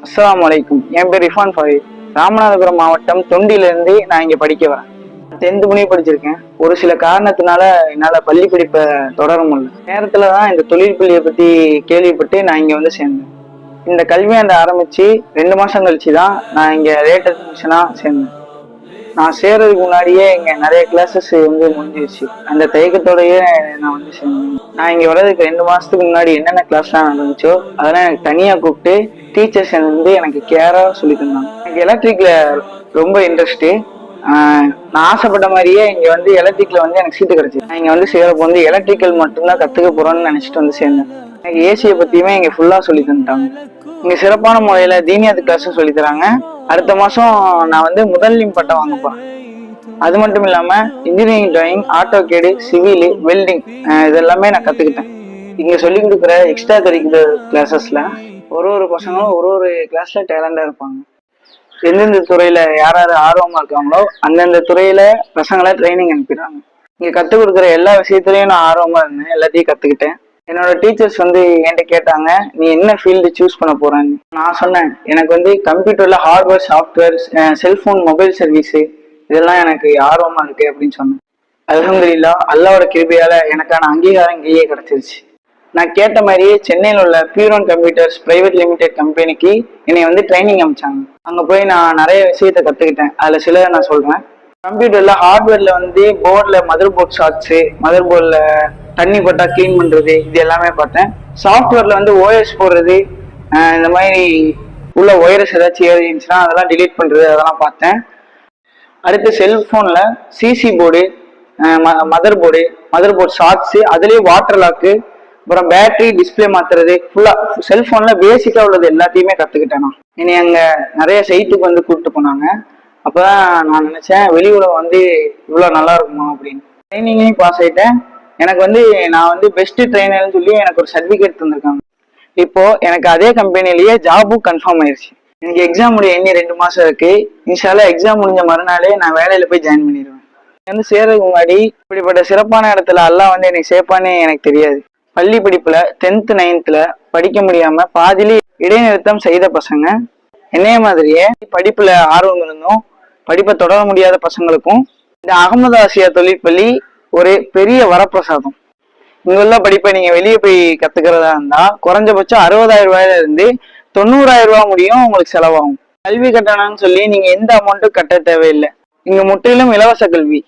அஸ்ஸலாமு அலைக்கும். என் பேர் இர்ஃபான் ஃபாரித். ராமநாதபுரம் மாவட்டம் தொண்டியிலிருந்து நான் இங்கே படிக்க வரேன். 10th முடிய படிச்சிருக்கேன். ஒரு சில காரணத்தினால என்னால் பள்ளி படிப்பை தொடர முடியல. நேரத்தில் தான் இந்த தொழில் பள்ளியை பற்றி கேள்விப்பட்டு நான் இங்கே வந்து சேர்ந்தேன். இந்த கல்வியாண்டை ஆரம்பித்து 2 மாதம் கழிச்சு தான் நான் இங்கே லேட்டஸ்ட் மிஷனாக சேர்ந்தேன். நான் சேர்றதுக்கு முன்னாடியே இங்கே நிறைய கிளாஸஸ் வந்து முடிஞ்சிருச்சு. அந்த தயக்கத்தோடயே நான் வந்து சேர்ந்தேன். நான் இங்கே வர்றதுக்கு 2 மாதத்துக்கு முன்னாடி என்னென்ன கிளாஸ்லாம் நடந்துச்சோ அதெல்லாம் எனக்கு தனியாக கூப்பிட்டு டீச்சர்ஸ் வந்து எனக்கு கேராக சொல்லி தந்தாங்க. எனக்கு எலக்ட்ரிக்கில் ரொம்ப இன்ட்ரெஸ்ட்டு. நான் ஆசைப்பட்ட மாதிரியே இங்கே வந்து எலக்ட்ரிக்கில் வந்து எனக்கு சீட்டு கிடச்சி. நான் இங்கே வந்து சேர்றப்போ வந்து எலக்ட்ரிக்கல் மட்டும்தான் கற்றுக்க போகிறோன்னு நினச்சிட்டு வந்து சேர்ந்தேன். எனக்கு ஏசியை பற்றியுமே இங்கே ஃபுல்லாக சொல்லி தந்துட்டாங்க. இங்கே சிறப்பான முறையில் தீனியாத்து கிளாஸும் சொல்லி தராங்க. அடுத்த மாதம் நான் வந்து முதல்லிம் பட்டம் வாங்க போகிறேன். அது மட்டும் இல்லாமல் engineering, drawing, AutoCAD, civil, welding இதெல்லாமே நான் கற்றுக்கிட்டேன். இங்கே சொல்லிக் கொடுக்குற எக்ஸ்ட்ரா கரிக்குலர் கிளாஸஸில் ஒரு பசங்களும் ஒரு கிளாஸில் டேலண்டாக இருப்பாங்க. எந்தெந்த துறையில் யார் யார் ஆர்வமாக இருக்காங்களோ அந்தந்த துறையில் பசங்களை ட்ரைனிங் அனுப்பிடுறாங்க. இங்கே கற்றுக் கொடுக்குற எல்லா விஷயத்துலையும் நான் ஆர்வமாக இருந்தேன். எல்லாத்தையும் கற்றுக்கிட்டேன். என்னோட டீச்சர்ஸ் வந்து என்கிட்ட கேட்டாங்க, நீ என்ன ஃபீல்டு சூஸ் பண்ண போறேன்னு. நான் சொன்னேன், எனக்கு வந்து கம்ப்யூட்டர்ல hardware, software, cellphone, mobile service இதெல்லாம் எனக்கு ஆர்வமா இருக்கு அப்படின்னு சொன்னேன். அல்ஹம்துலில்லாஹ், அல்லாஹ்வோட கிருபையால எனக்கான அங்கீகாரம் இங்கேயே கிடைச்சிருச்சு. நான் கேட்ட மாதிரியே சென்னையில் உள்ள பியூரோன் கம்ப்யூட்டர்ஸ் பிரைவேட் லிமிடெட் கம்பெனிக்கு என்னை வந்து ட்ரைனிங் அமைச்சாங்க. அங்கே போய் நான் நிறைய விஷயத்த கற்றுக்கிட்டேன். அதில் சில நான் சொல்கிறேன். கம்ப்யூட்டரில் ஹார்ட்வேரில் வந்து போர்டில் மதர் போர்ட் ஷார்ட்ஸு, மதர் போர்டில் தண்ணி போட்டால் க்ளீன் பண்ணுறது, இது எல்லாமே பார்த்தேன். சாஃப்ட்வேரில் வந்து ஓஎஸ் போடுறது, இந்த மாதிரி உள்ள ஒயரஸ் ஏதாச்சும் ஏறி இருந்துச்சுன்னா அதெல்லாம் டிலீட் பண்ணுறது, அதெல்லாம் பார்த்தேன். அடுத்து செல்ஃபோனில் CC board, mother board shorts, அதுலேயே வாட்டர் லாக்கு, அப்புறம் பேட்டரி, டிஸ்பிளே மாற்றுறது, ஃபுல்லாக செல்ஃபோனில் பேசிக்காக உள்ளது எல்லாத்தையுமே கற்றுக்கிட்டேன். நான் இனி அங்கே நிறைய சைட்டுக்கு வந்து கூப்பிட்டு போனாங்க. அப்போ தான் நான் நினச்சேன், வெளி உலகம் வந்து இவ்வளோ நல்லா இருக்குமா அப்படின்னு. ட்ரைனிங்கையும் பாஸ் ஆகிட்டேன். எனக்கு வந்து நான் வந்து பெஸ்ட் ட்ரைனர்னு சொல்லி எனக்கு ஒரு சர்டிஃபிகேட் தந்திருக்காங்க. இப்போ எனக்கு அதே கம்பெனிலேயே ஜாபும் கன்ஃபார்ம் ஆயிடுச்சு. எனக்கு எக்ஸாம் முடிய இன்னும் 2 மாதம் இருக்கு. இன்ஷால்லா எக்ஸாம் முடிஞ்ச மறுநாளே நான் வேலையில போய் ஜாயின் பண்ணிடுவேன். வந்து சேர்றதுக்கு முன்னாடி இப்படிப்பட்ட சிறப்பான இடத்துல அல்லாஹ் வந்து எனக்கு சேர்ப்பான்னு எனக்கு தெரியாது. பள்ளி படிப்புல 10th 9th படிக்க முடியாம பாதியிலே இடைநிறுத்தம் செய்த பசங்க, என்னைய மாதிரியே படிப்புல ஆர்வம் இருந்தும் படிப்பை தொடர முடியாத பசங்களுக்கும் இந்த அகமது ஆசியா தொழிற்பள்ளி ஒரு பெரிய வரப்பிரசாதம். இங்குள்ள படிப்பை நீங்க வெளியே போய் கத்துக்கிறதா இருந்தா குறைஞ்சபட்சம் 60,000 ரூபாயில இருந்து 90,000 ரூபாய் முடியும் உங்களுக்கு செலவாகும். கல்வி கட்டணம்னு சொல்லி நீங்க எந்த அமௌண்ட்டும் கட்ட தேவையில்லை. இங்க முற்றிலும் இலவச கல்வி.